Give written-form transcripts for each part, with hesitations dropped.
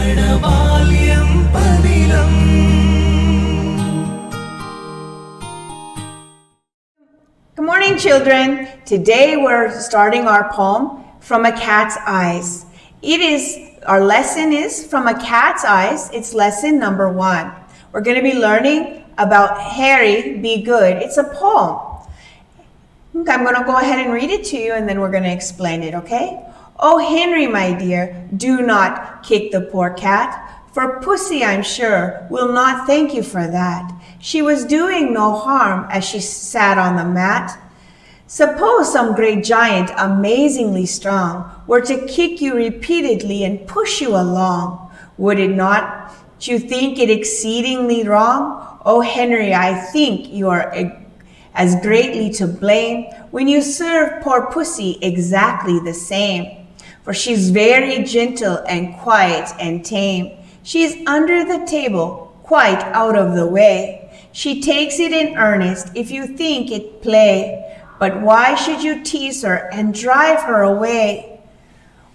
Good morning, children. Today we're starting our poem, From a Cat's Eyes. Our lesson is From a Cat's Eyes. It's lesson number 1. We're going to be learning about Harry, Be Good. It's a poem. I'm going to go ahead and read it to you and then we're going to explain it, okay? Oh, Henry, my dear, do not kick the poor cat. For Pussy, I'm sure, will not thank you for that. She was doing no harm as she sat on the mat. Suppose some great giant, amazingly strong, were to kick you repeatedly and push you along. Would it not you think it exceedingly wrong? Oh, Henry, I think you are as greatly to blame when you serve poor Pussy exactly the same. For she's very gentle and quiet and tame. She's under the table, quite out of the way. She takes it in earnest if you think it play. But why should you tease her and drive her away?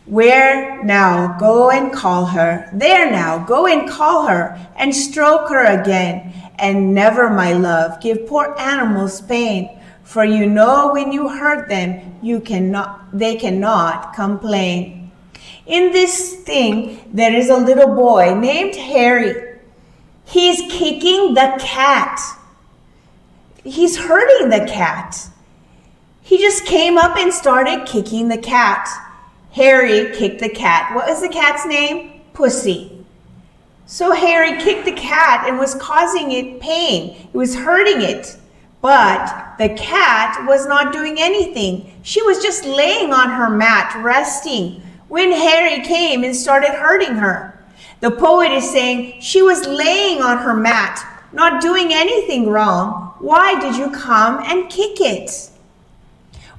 Where now, go and call her. There now, go and call her and stroke her again. And never, my love, give poor animals pain. For you know when you hurt them, they cannot complain. In this thing, there is a little boy named Harry. He's kicking the cat. He's hurting the cat. He just came up and started kicking the cat. Harry kicked the cat. What was the cat's name? Pussy. So Harry kicked the cat and was causing it pain. It was hurting it. But the cat was not doing anything. She was just laying on her mat, resting, when Harry came and started hurting her. The poet is saying she was laying on her mat, not doing anything wrong. Why did you come and kick it?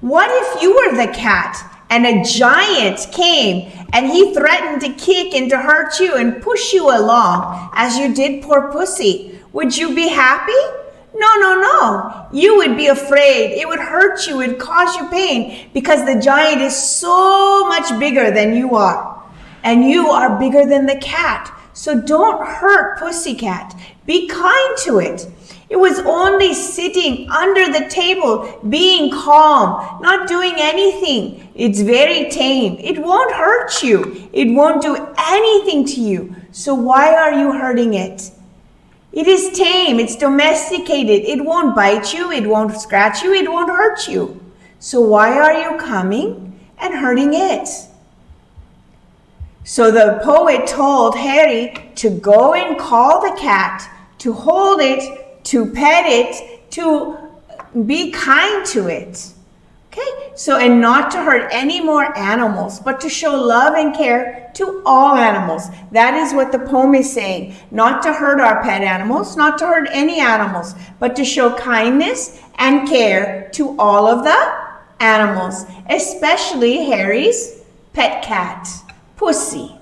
What if you were the cat and a giant came and he threatened to kick and to hurt you and push you along as you did poor Pussy? Would you be happy? No. You would be afraid. It would hurt you. It would cause you pain because the giant is so much bigger than you are. And you are bigger than the cat. So don't hurt Pussycat. Be kind to it. It was only sitting under the table, being calm, not doing anything. It's very tame. It won't hurt you. It won't do anything to you. So why are you hurting it? It is tame. It's domesticated. It won't bite you. It won't scratch you. It won't hurt you. So why are you coming and hurting it? So the poet told Harry to go and call the cat, to hold it, to pet it, to be kind to it. Okay? So, and not to hurt any more animals, but to show love and care to all animals. That is what the poem is saying. Not to hurt our pet animals, not to hurt any animals, but to show kindness and care to all of the animals, especially Harry's pet cat, Pussy.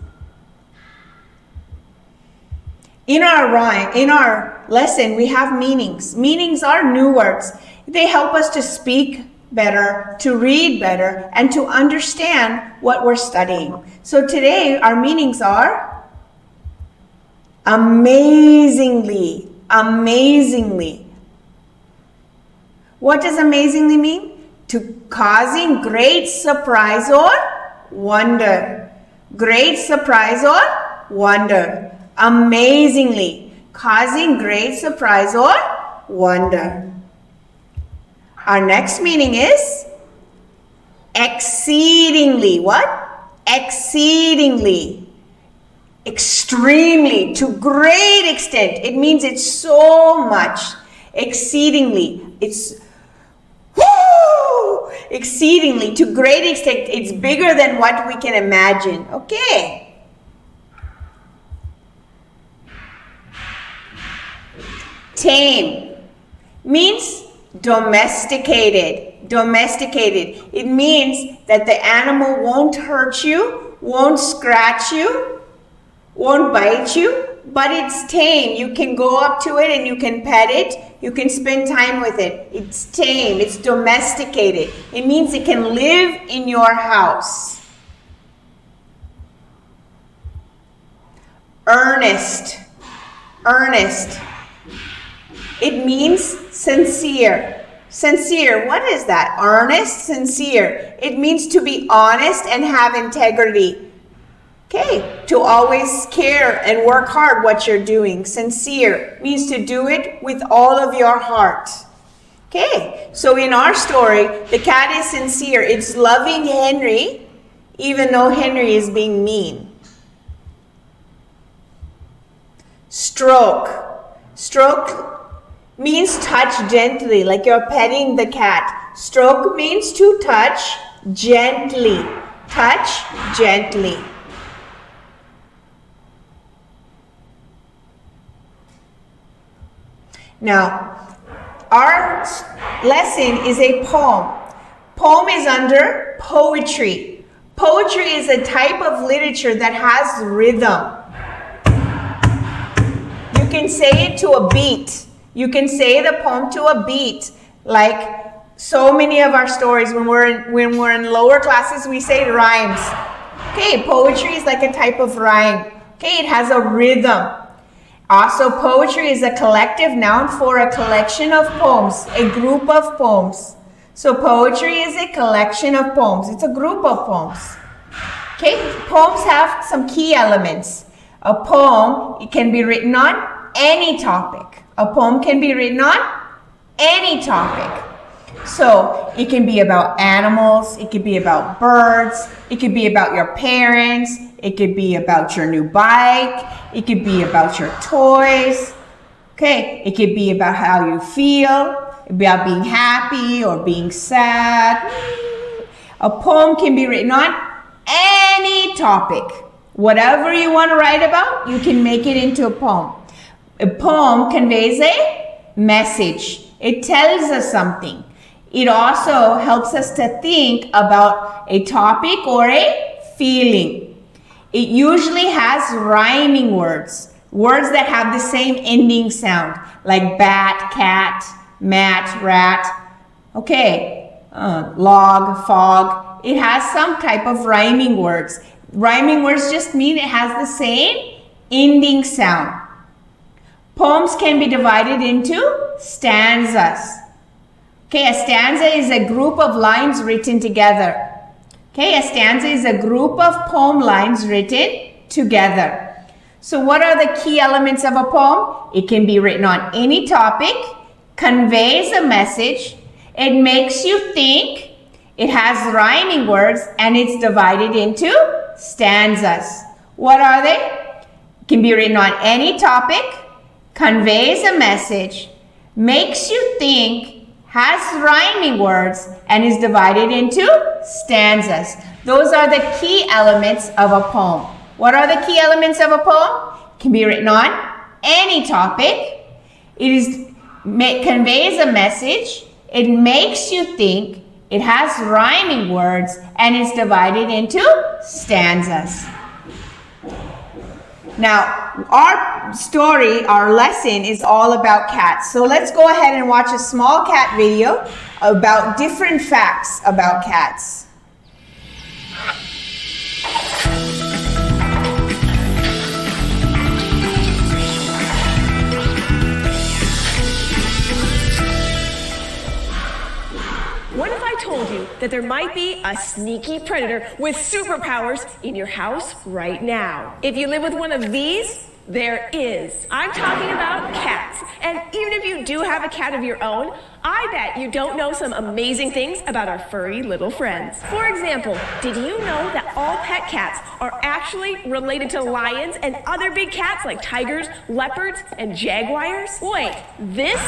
In our lesson, we have meanings. Meanings are new words. They help us to speak better, to read better, and to understand what we're studying. So today, our meanings are amazingly. What does amazingly mean? To causing great surprise or wonder. Great surprise or wonder. Amazingly, causing great surprise or wonder. Our next meaning is exceedingly. What? Exceedingly. Extremely. To great extent. It means it's so much. Exceedingly. It's exceedingly. To great extent. It's bigger than what we can imagine. Okay. Tame means domesticated. Domesticated. It means that the animal won't hurt you, won't scratch you, won't bite you, but it's tame. You can go up to it and you can pet it. You can spend time with it. It's tame. It's domesticated. It means it can live in your house. earnest. Earnest. It means sincere. Sincere, what is that? Earnest, sincere. It means to be honest and have integrity. Okay, to always care and work hard what you're doing. Sincere means to do it with all of your heart. Okay, so in our story, the cat is sincere. It's loving Henry, even though Henry is being mean. Stroke. Stroke means touch gently, like you're petting the cat. Stroke means to touch gently. Touch gently. Now, our lesson is a poem. Poem is under poetry. Poetry is a type of literature that has rhythm. You can say it to a beat. You can say the poem to a beat. Like so many of our stories, when we're in lower classes, we say rhymes. Okay, poetry is like a type of rhyme. Okay, it has a rhythm. Also, poetry is a collective noun for a collection of poems, a group of poems. So poetry is a collection of poems. It's a group of poems. Okay, poems have some key elements. A poem, it can be written on any topic. A poem can be written on any topic. So it can be about animals, it could be about birds, it could be about your parents, it could be about your new bike, it could be about your toys. Okay, it could be about how you feel, about being happy or being sad. A poem can be written on any topic. Whatever you want to write about, you can make it into a poem. A poem conveys a message. It tells us something. It also helps us to think about a topic or a feeling. It usually has rhyming words, words that have the same ending sound, like bat, cat, mat, rat. Okay, log, fog. It has some type of rhyming words. Rhyming words just mean it has the same ending sound. Poems can be divided into stanzas. Okay, a stanza is a group of lines written together. Okay, a stanza is a group of poem lines written together. So what are the key elements of a poem? It can be written on any topic, conveys a message, it makes you think, it has rhyming words, and it's divided into stanzas. What are they? It can be written on any topic, conveys a message, makes you think, has rhyming words, and is divided into stanzas. Those are the key elements of a poem. What are the key elements of a poem? It can be written on any topic. It conveys a message. It makes you think. It has rhyming words, and is divided into stanzas. Now, our story, our lesson is all about cats. So let's go ahead and watch a small cat video about different facts about cats. What if I told you that there might be a sneaky predator with superpowers in your house right now? If you live with one of these, there is. I'm talking about cats. And even if you do have a cat of your own, I bet you don't know some amazing things about our furry little friends. For example, did you know that all pet cats are actually related to lions and other big cats like tigers, leopards, and jaguars? Wait, this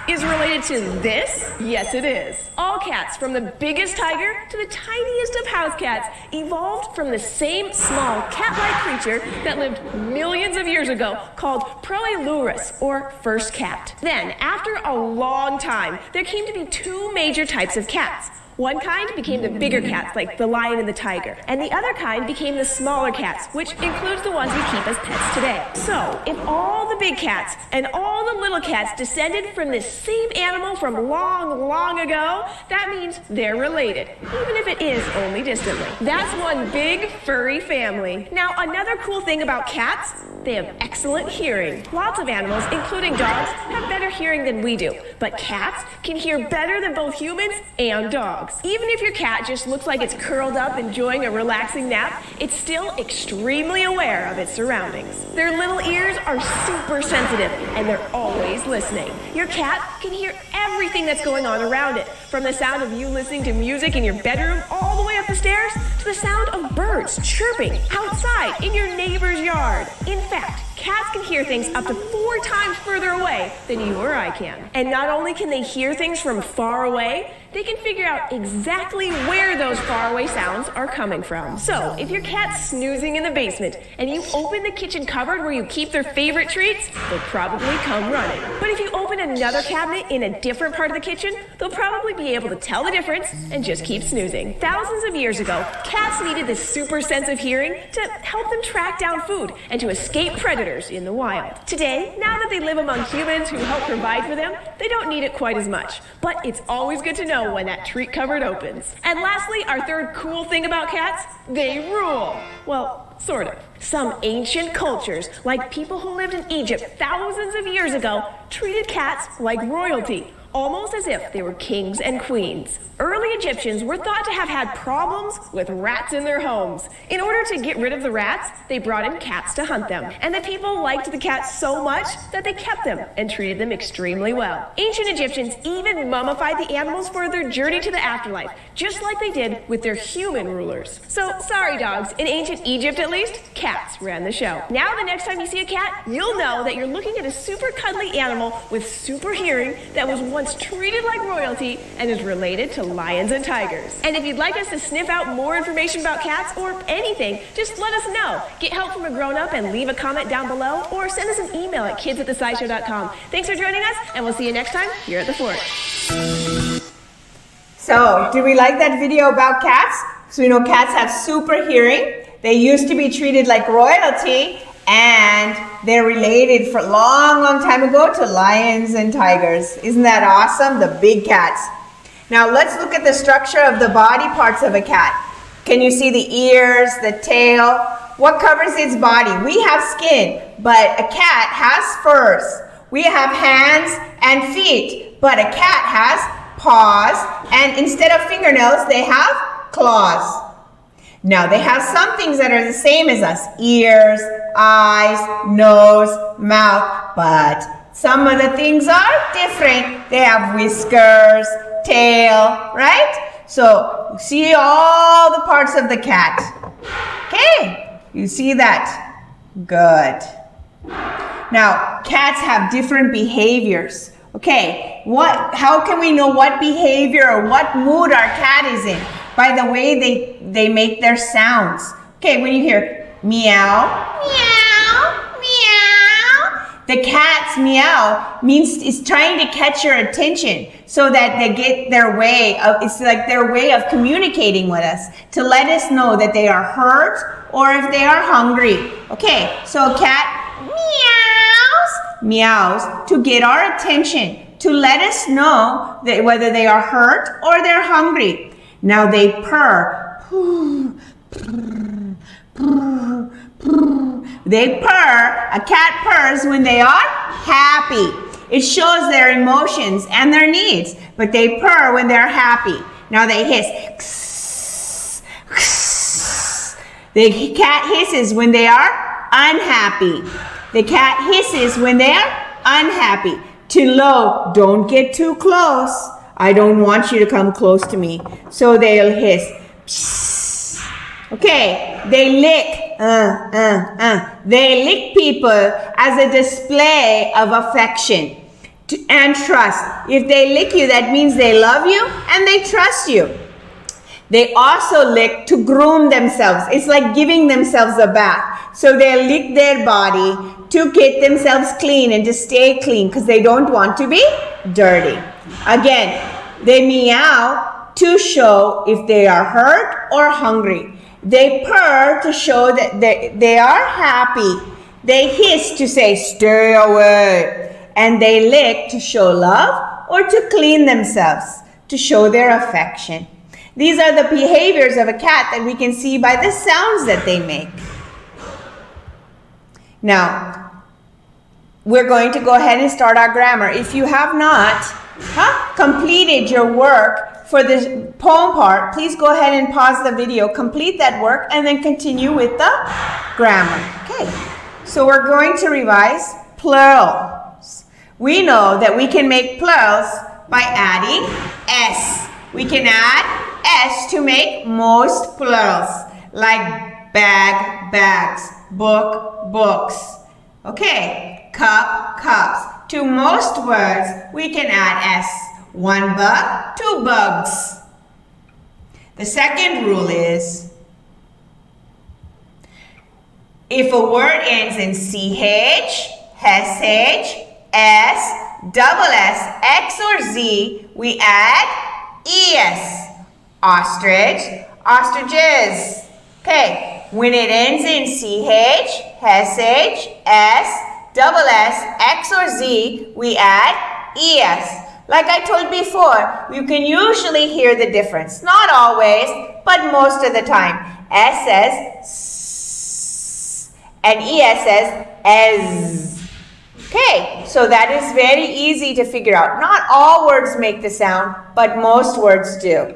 is related to this? Yes, it is. All cats, from the biggest tiger to the tiniest of house cats, evolved from the same small cat-like creature that lived millions of years ago called Proelurus, or first cat. Then, after a long time, there came to be two major types of cats. One kind became the bigger cats, like the lion and the tiger, and the other kind became the smaller cats, which includes the ones we keep as pets today. So, if all the big cats and all the little cats descended from this same animal from long, long ago, that means they're related, even if it is only distantly. That's one big, furry family. Now, another cool thing about cats, they have excellent hearing. Lots of animals, including dogs, have better hearing than we do, but cats can hear better than both humans and dogs. Even if your cat just looks like it's curled up enjoying a relaxing nap, it's still extremely aware of its surroundings. Their little ears are super sensitive, and they're always listening. Your cat can hear everything that's going on around it, from the sound of you listening to music in your bedroom all the way up the stairs to the sound of birds chirping outside in your neighbor's yard. In fact, cats can hear things up to 4 times further away than you or I can. And not only can they hear things from far away, they can figure out exactly where those faraway sounds are coming from. So, if your cat's snoozing in the basement and you open the kitchen cupboard where you keep their favorite treats, they'll probably come running. But if you open another cabinet in a different part of the kitchen, they'll probably be able to tell the difference and just keep snoozing. Thousands of years ago, cats needed this super sense of hearing to help them track down food and to escape predators in the wild. Today, now that they live among humans who help provide for them, they don't need it quite as much. But it's always good to know when that treat cupboard opens. And lastly, our third cool thing about cats, they rule. Well, sort of. Some ancient cultures, like people who lived in Egypt thousands of years ago, treated cats like royalty, almost as if they were kings and queens. Early Egyptians were thought to have had problems with rats in their homes. In order to get rid of the rats, they brought in cats to hunt them. And the people liked the cats so much that they kept them and treated them extremely well. Ancient Egyptians even mummified the animals for their journey to the afterlife, just like they did with their human rulers. So, sorry dogs, in ancient Egypt at least, cats ran the show. Now the next time you see a cat, you'll know that you're looking at a super cuddly animal with super hearing that was once treated like royalty and is related to lions and tigers. And if you'd like us to sniff out more information about cats or anything, just let us know. Get help from a grown-up and leave a comment down below, or send us an email at kids@thescishow.com. Thanks for joining us, and we'll see you next time here at the Fort. So, did we like that video about cats? So we know cats have super hearing. They used to be treated like royalty, and they're related for a long, long time ago to lions and tigers. Isn't that awesome? The big cats. Now let's look at the structure of the body parts of a cat. Can you see the ears, the tail? What covers its body? We have skin, but a cat has furs. We have hands and feet, but a cat has paws, and instead of fingernails, they have claws. Now, they have some things that are the same as us: ears, eyes, nose, mouth, but some of the things are different. They have whiskers, tail, right? So, see all the parts of the cat. Okay, you see that? Good. Now, cats have different behaviors. Okay, how can we know what behavior or what mood our cat is in? By the way they make their sounds. Okay, when you hear meow, meow, meow, the cat's meow means it's trying to catch your attention so that they get their way of, it's like their way of communicating with us to let us know that they are hurt or if they are hungry. Okay, so a cat meows to get our attention, to let us know that whether they are hurt or they're hungry. Now they purr. They purr. A cat purrs when they are happy. It shows their emotions and their needs, but they purr when they're happy. Now they hiss. The cat hisses when they are unhappy. The cat hisses when they are unhappy. Too low, don't get too close. I don't want you to come close to me. So they'll hiss. Psst. Okay, they lick. They lick people as a display of affection and trust. If they lick you, that means they love you and they trust you. They also lick to groom themselves. It's like giving themselves a bath. So they lick their body to get themselves clean and to stay clean because they don't want to be dirty. Again, they meow to show if they are hurt or hungry. They purr to show that they are happy. They hiss to say, stay away. And they lick to show love or to clean themselves, to show their affection. These are the behaviors of a cat that we can see by the sounds that they make. Now, we're going to go ahead and start our grammar. If you have not completed your work for the poem part, please go ahead and pause the video, complete that work, and then continue with the grammar. Okay, so we're going to revise plurals. We know that we can make plurals by adding S. We can add S to make most plurals, like bag, bags, book, books. Okay, cup, cups. To most words, we can add S. One bug, two bugs. The second rule is, if a word ends in CH, SH, S, double S, X, or Z, we add ES. Ostrich, ostriches. Okay, when it ends in CH, SH, S, double S, X, or Z, we add ES. Like I told before, you can usually hear the difference. Not always, but most of the time. S says S, and ES says ES. Okay, so that is very easy to figure out. Not all words make the sound, but most words do.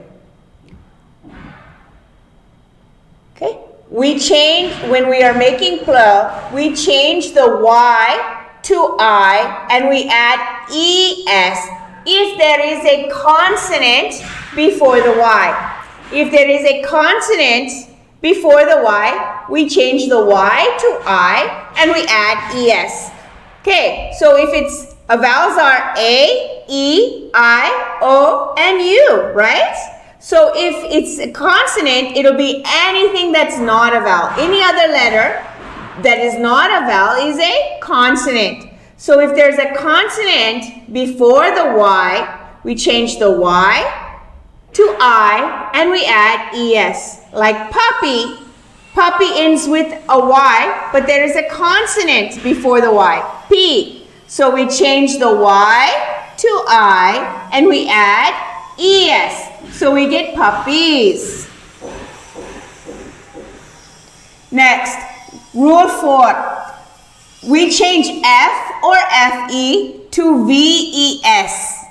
Okay, we change, when we are making plural, we change the Y to I and we add ES if there is a consonant before the Y. If there is a consonant before the Y, we change the Y to I and we add ES. Okay, so if it's, vowels are A, E, I, O, and U, right? So if it's a consonant, it'll be anything that's not a vowel. Any other letter that is not a vowel is a consonant. So if there's a consonant before the Y, we change the Y to I and we add ES. Like puppy, puppy ends with a Y, but there is a consonant before the Y, P. So we change the Y to I and we add ES. So we get puppies. Next, rule 4. We change F or FE to VES.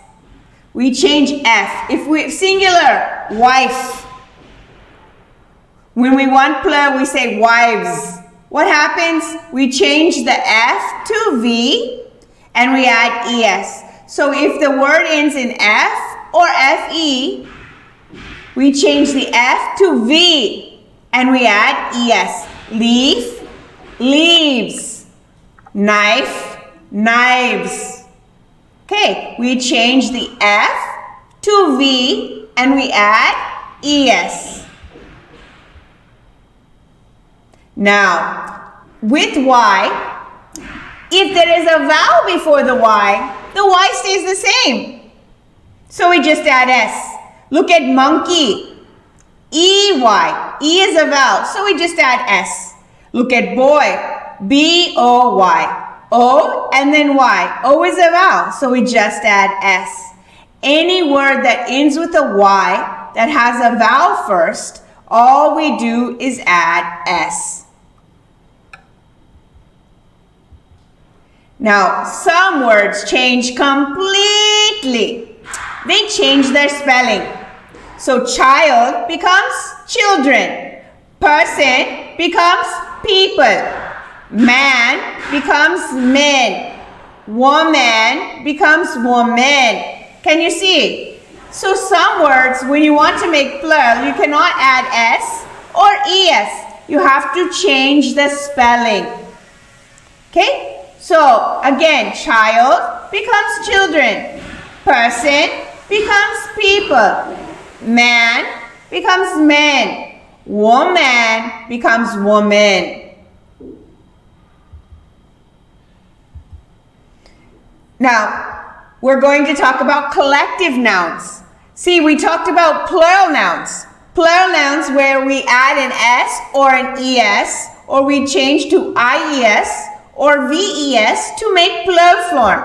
We change F. If we singular, wife. When we want plural, we say wives. What happens? We change the F to V and we add ES. So if the word ends in F or FE, we change the F to V and we add ES. Leaf, leaves. Knife, knives. Okay, we change the F to V and we add ES. Now, with Y, if there is a vowel before the Y stays the same. So we just add S. Look at monkey, E-Y. E is a vowel, so we just add S. Look at boy, B-O-Y. O and then Y. O is a vowel, so we just add S. Any word that ends with a Y that has a vowel first, all we do is add S. Now, some words change completely. They change their spelling. So child becomes children. Person becomes people. Man becomes men. Woman becomes woman. Can you see? So some words, when you want to make plural, you cannot add S or ES. You have to change the spelling. Okay? So again, child becomes children. Person becomes people. Man becomes men. Woman becomes woman. Now, we're going to talk about collective nouns. See, we talked about plural nouns. Plural nouns where we add an S or an ES, or we change to IES or VES to make plural form.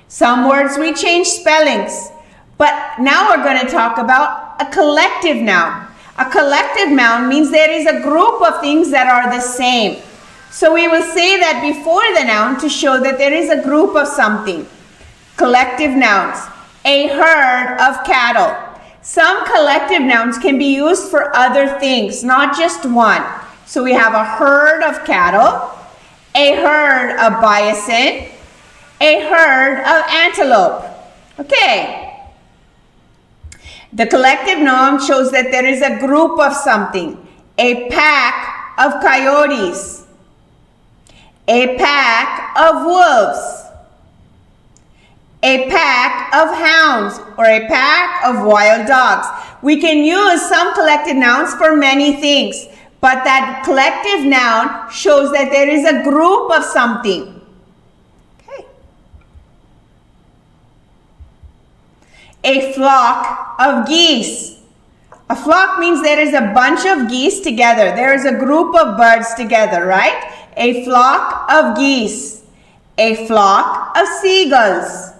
Some words we change spellings. But now we're going to talk about a collective noun. A collective noun means there is a group of things that are the same. So we will say that before the noun to show that there is a group of something. Collective nouns. A herd of cattle. Some collective nouns can be used for other things, not just one. So we have a herd of cattle, a herd of bison, a herd of antelope. Okay. The collective noun shows that there is a group of something. A pack of coyotes. A pack of wolves. A pack of hounds or a pack of wild dogs. We can use some collective nouns for many things, but that collective noun shows that there is a group of something. Okay. A flock of geese. A flock means there is a bunch of geese together. There is a group of birds together, right? A flock of geese. A flock of seagulls.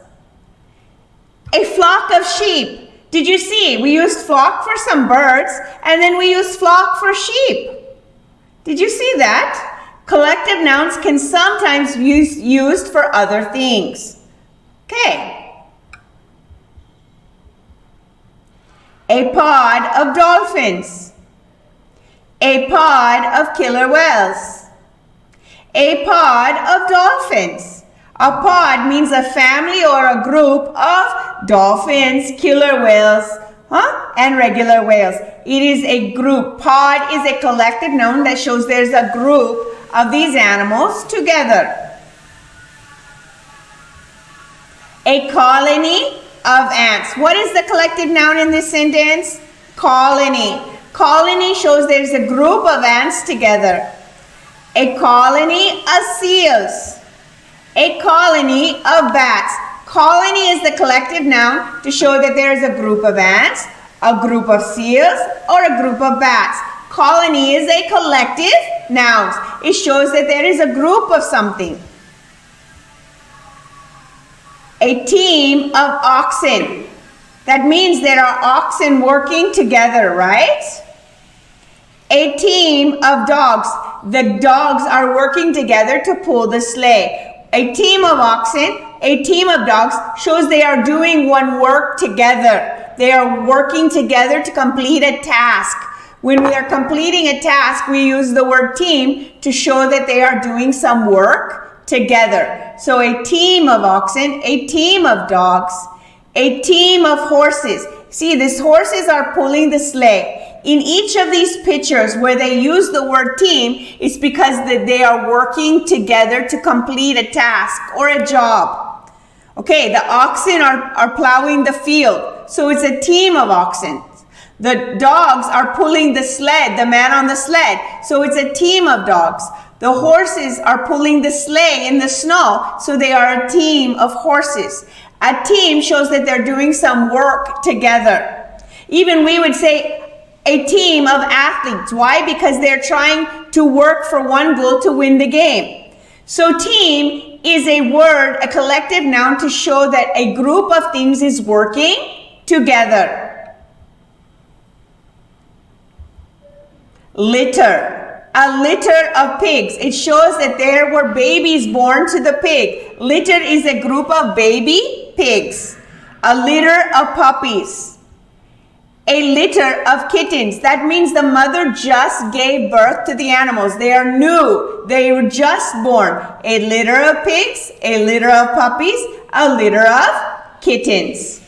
A flock of sheep. Did you see? We used flock for some birds and then we used flock for sheep. Did you see that? Collective nouns can sometimes be used for other things. Okay. A pod of dolphins. A pod of killer whales. A pod of dolphins. A pod means a family or a group of dolphins, killer whales, and regular whales. It is a group. Pod is a collective noun that shows there's a group of these animals together. A colony of ants. What is the collective noun in this sentence? Colony. Colony shows there's a group of ants together. A colony of seals. A colony of bats. Colony is the collective noun to show that there is a group of ants, a group of seals, or a group of bats. Colony is a collective noun. It shows that there is a group of something. A team of oxen. That means there are oxen working together, right? A team of dogs. The dogs are working together to pull the sleigh. A team of oxen, a team of dogs shows they are doing one work together. They are working together to complete a task. When we are completing a task, we use the word team to show that they are doing some work together. So a team of oxen, a team of dogs, a team of horses. See, these horses are pulling the sleigh. In each of these pictures where they use the word team, it's because they are working together to complete a task or a job. Okay, the oxen are plowing the field, so it's a team of oxen. The dogs are pulling the sled, the man on the sled, so it's a team of dogs. The horses are pulling the sleigh in the snow, so they are a team of horses. A team shows that they're doing some work together. Even we would say a team of athletes. Why? Because they're trying to work for one goal to win the game. So team is a word, a collective noun to show that a group of things is working together. Litter. A litter of pigs. It shows that there were babies born to the pig. Litter is a group of baby pigs. A litter of puppies. A litter of kittens. That means the mother just gave birth to the animals. They are new. They were just born. A litter of pigs, a litter of puppies, a litter of kittens.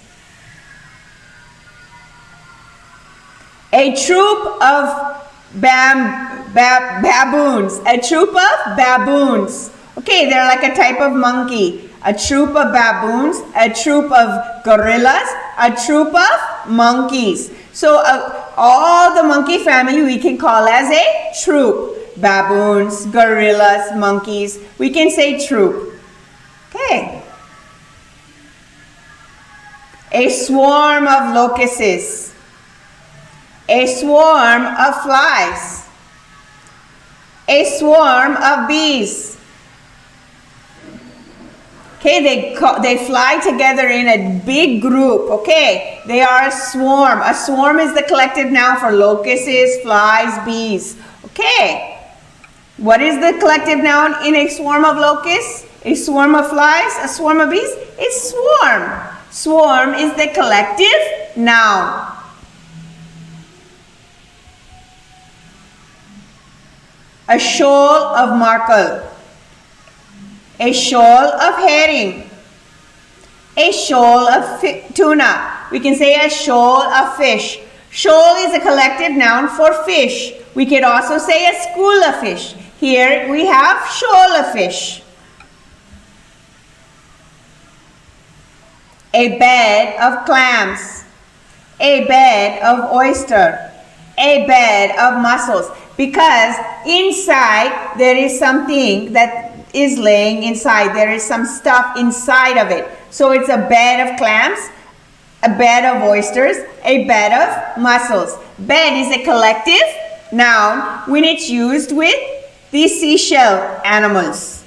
A troop of baboons. A troop of baboons. Okay, they're like a type of monkey. A troop of baboons, a troop of gorillas, a troop of monkeys. So all the monkey family we can call as a troop. Baboons, gorillas, monkeys. We can say troop. Okay. A swarm of locusts. A swarm of flies. A swarm of bees. Okay, they fly together in a big group. Okay, they are a swarm. A swarm is the collective noun for locusts, flies, bees. Okay, what is the collective noun in a swarm of locusts? A swarm of flies? A swarm of bees? It's swarm. Swarm is the collective noun. A shoal of mackerel. A shoal of herring. A shoal of tuna. We can say a shoal of fish. Shoal is a collective noun for fish. We could also say a school of fish. Here we have shoal of fish. A bed of clams. A bed of oyster. A bed of mussels. Because inside there is something that is laying inside. There is some stuff inside of it. So it's a bed of clams, a bed of oysters, a bed of mussels. Bed is a collective noun when it's used with the seashell animals.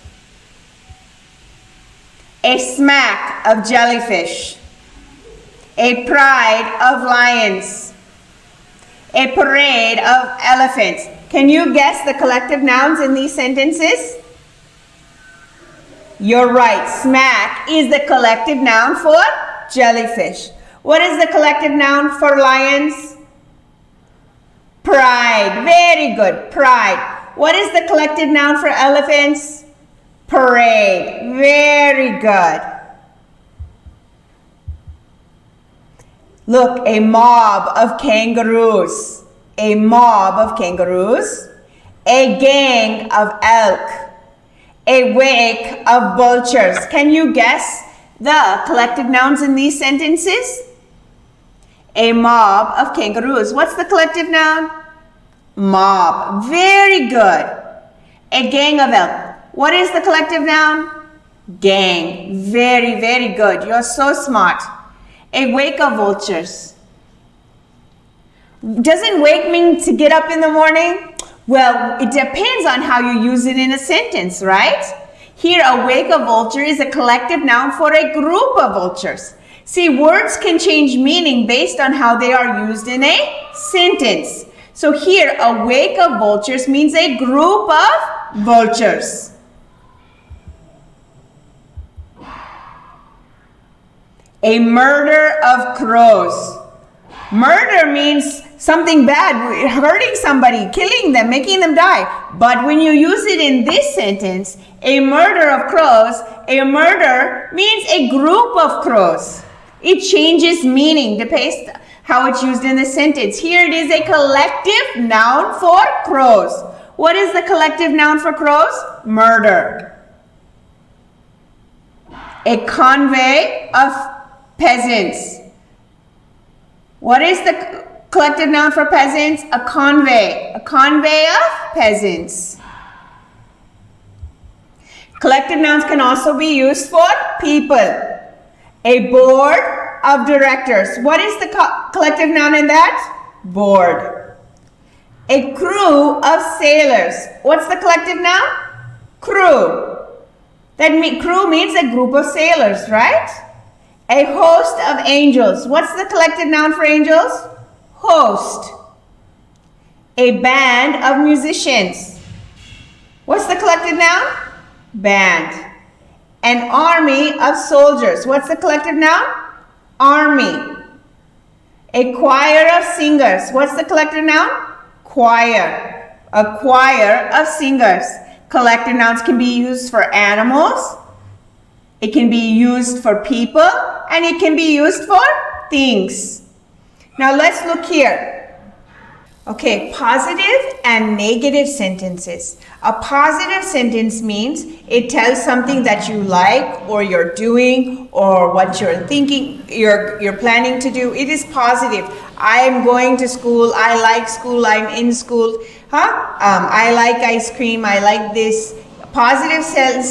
A smack of jellyfish. A pride of lions. A parade of elephants. Can you guess the collective nouns in these sentences? You're right. Smack is the collective noun for jellyfish. What is the collective noun for lions? Pride. Very good. Pride. What is the collective noun for elephants? Parade. Very good. Look, a mob of kangaroos. A mob of kangaroos. A gang of elk. A wake of vultures. Can you guess the collective nouns in these sentences? A mob of kangaroos. What's the collective noun? Mob. Very good. A gang of elk. What is the collective noun? Gang. Very, very good. You're so smart. A wake of vultures. Doesn't wake mean to get up in the morning? Well, it depends on how you use it in a sentence, right? Here, a wake of vulture is a collective noun for a group of vultures. See, words can change meaning based on how they are used in a sentence. So here, a wake of vultures means a group of vultures. A murder of crows. Murder means something bad, hurting somebody, killing them, making them die. But when you use it in this sentence, a murder of crows, a murder means a group of crows. It changes meaning depends how it's used in the sentence. Here it is a collective noun for crows. What is the collective noun for crows? Murder. A convoy of peasants. What is the collective noun for peasants? A convoy. A convoy of peasants. Collective nouns can also be used for people. A board of directors. What is the collective noun in that? Board. A crew of sailors. What's the collective noun? Crew. Crew means a group of sailors, right? A host of angels. What's the collective noun for angels? Host. A band of musicians. What's the collective noun? Band. An army of soldiers. What's the collective noun? Army. A choir of singers. What's the collective noun? Choir. A choir of singers. Collective nouns can be used for animals. It can be used for people, and it can be used for things. Now let's look here. Okay, positive and negative sentences. A positive sentence means it tells something that you like or you're doing or what you're thinking, you're planning to do. It is positive. I am going to school. I like school. I'm in school. I like ice cream. I like this. Positive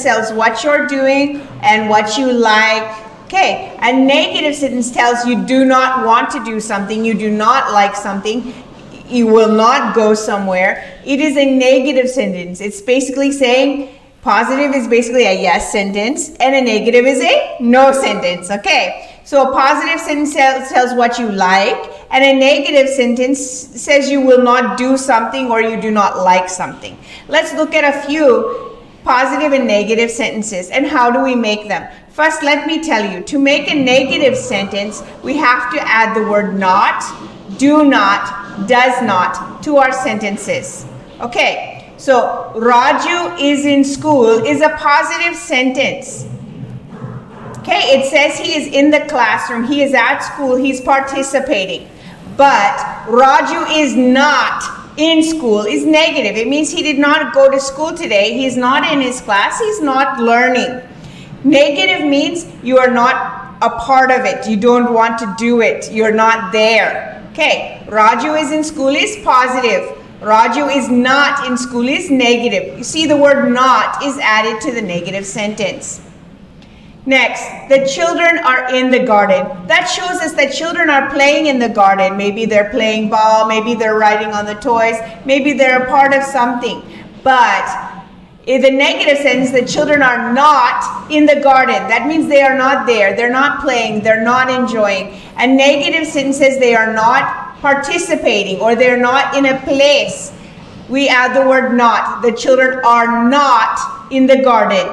tells what you're doing and what you like. Okay, a negative sentence tells you do not want to do something, you do not like something, you will not go somewhere. It is a negative sentence. It's basically saying positive is basically a yes sentence and a negative is a no sentence. Okay, so a positive sentence tells what you like, and a negative sentence says you will not do something or you do not like something. Let's look at a few positive and negative sentences and how do we make them. First, let me tell you, to make a negative sentence, we have to add the word not, do not, does not to our sentences. Okay, so Raju is in school is a positive sentence. Okay, it says he is in the classroom, he is at school, he's participating. But Raju is not in school is negative. It means he did not go to school today, he's not in his class, he's not learning. Negative means you are not a part of it. You don't want to do it. You're not there. Okay, Raju is in school is positive. Raju is not in school is negative. You see the word not is added to the negative sentence. Next, the children are in the garden. That shows us that children are playing in the garden. Maybe they're playing ball, maybe they're riding on the toys, maybe they're a part of something. But in the negative sentence, the children are not in the garden. That means they are not there. They're not playing. They're not enjoying. A negative sentence says they are not participating or they're not in a place. We add the word not. The children are not in the garden.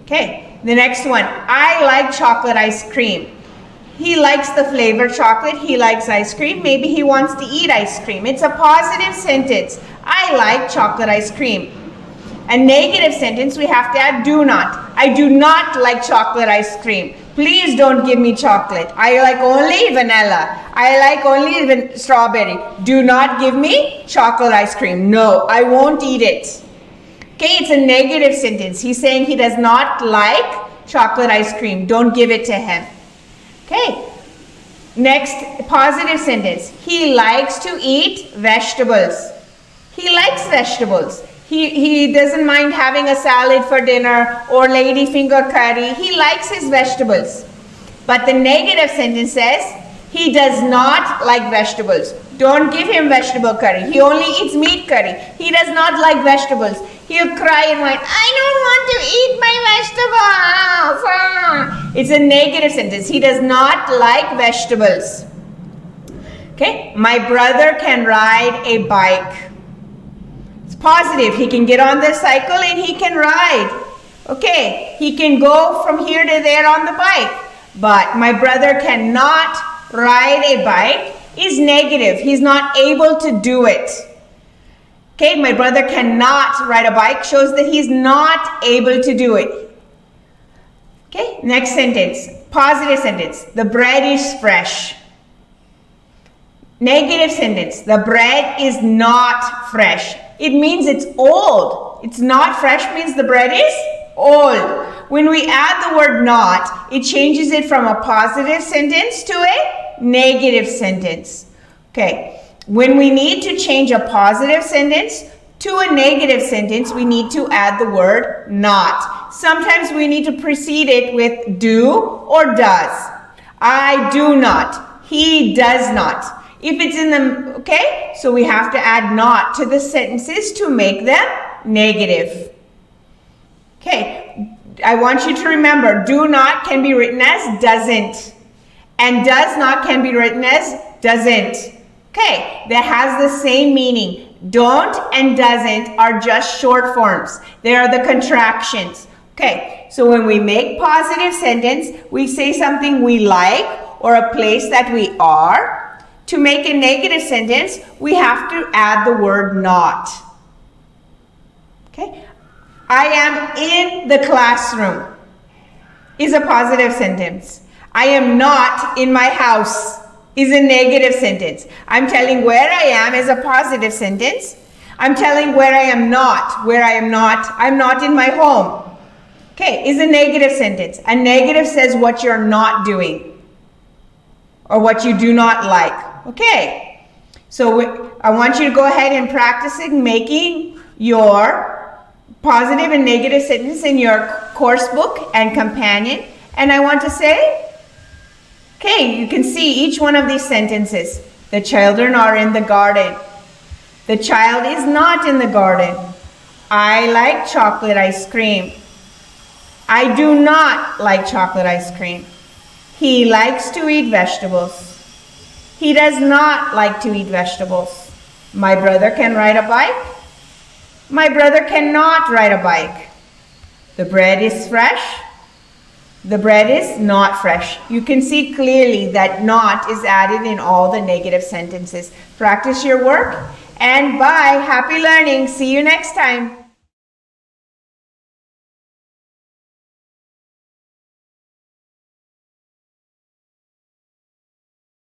Okay, the next one. I like chocolate ice cream. He likes the flavored chocolate. He likes ice cream. Maybe he wants to eat ice cream. It's a positive sentence. I like chocolate ice cream. A negative sentence, we have to add do not. I do not like chocolate ice cream. Please don't give me chocolate. I like only vanilla. I like only strawberry. Do not give me chocolate ice cream. No, I won't eat it. Okay, it's a negative sentence. He's saying he does not like chocolate ice cream. Don't give it to him. Okay, next positive sentence. He likes to eat vegetables. He likes vegetables. He doesn't mind having a salad for dinner or lady finger curry. He likes his vegetables. But the negative sentence says he does not like vegetables. Don't give him vegetable curry. He only eats meat curry. He does not like vegetables. He'll cry and whine, I don't want to eat my vegetables. It's a negative sentence. He does not like vegetables. Okay, my brother can ride a bike. Positive, he can get on the cycle and he can ride. Okay, he can go from here to there on the bike. But my brother cannot ride a bike is negative. He's not able to do it. Okay, my brother cannot ride a bike shows that he's not able to do it. Okay, next sentence, positive sentence. The bread is fresh. Negative sentence, the bread is not fresh. It means it's old. It's not fresh means the bread is old. When we add the word not, it changes it from a positive sentence to a negative sentence. Okay, when we need to change a positive sentence to a negative sentence, we need to add the word not. Sometimes we need to precede it with do or does. I do not. He does not. If it's in the, okay, so we have to add not to the sentences to make them negative. Okay, I want you to remember, do not can be written as doesn't, and does not can be written as doesn't. Okay, that has the same meaning. Don't and doesn't are just short forms. They are the contractions. Okay, so when we make positive sentence, we say something we like or a place that we are. To make a negative sentence, we have to add the word not. Okay? I am in the classroom is a positive sentence. I am not in my house is a negative sentence. I'm telling where I am is a positive sentence. I'm telling where I am not, I'm not in my home. Okay, is a negative sentence. A negative says what you're not doing or what you do not like. Okay, so I want you to go ahead and practice making your positive and negative sentence in your course book and companion And I want to say, okay, you can see each one of these sentences. The children are in the garden. The child is not in the garden. I like chocolate ice cream. I do not like chocolate ice cream. He likes to eat vegetables. He does not like to eat vegetables. My brother can ride a bike. My brother cannot ride a bike. The bread is fresh. The bread is not fresh. You can see clearly that not is added in all the negative sentences. Practice your work and bye. Happy learning. See you next time.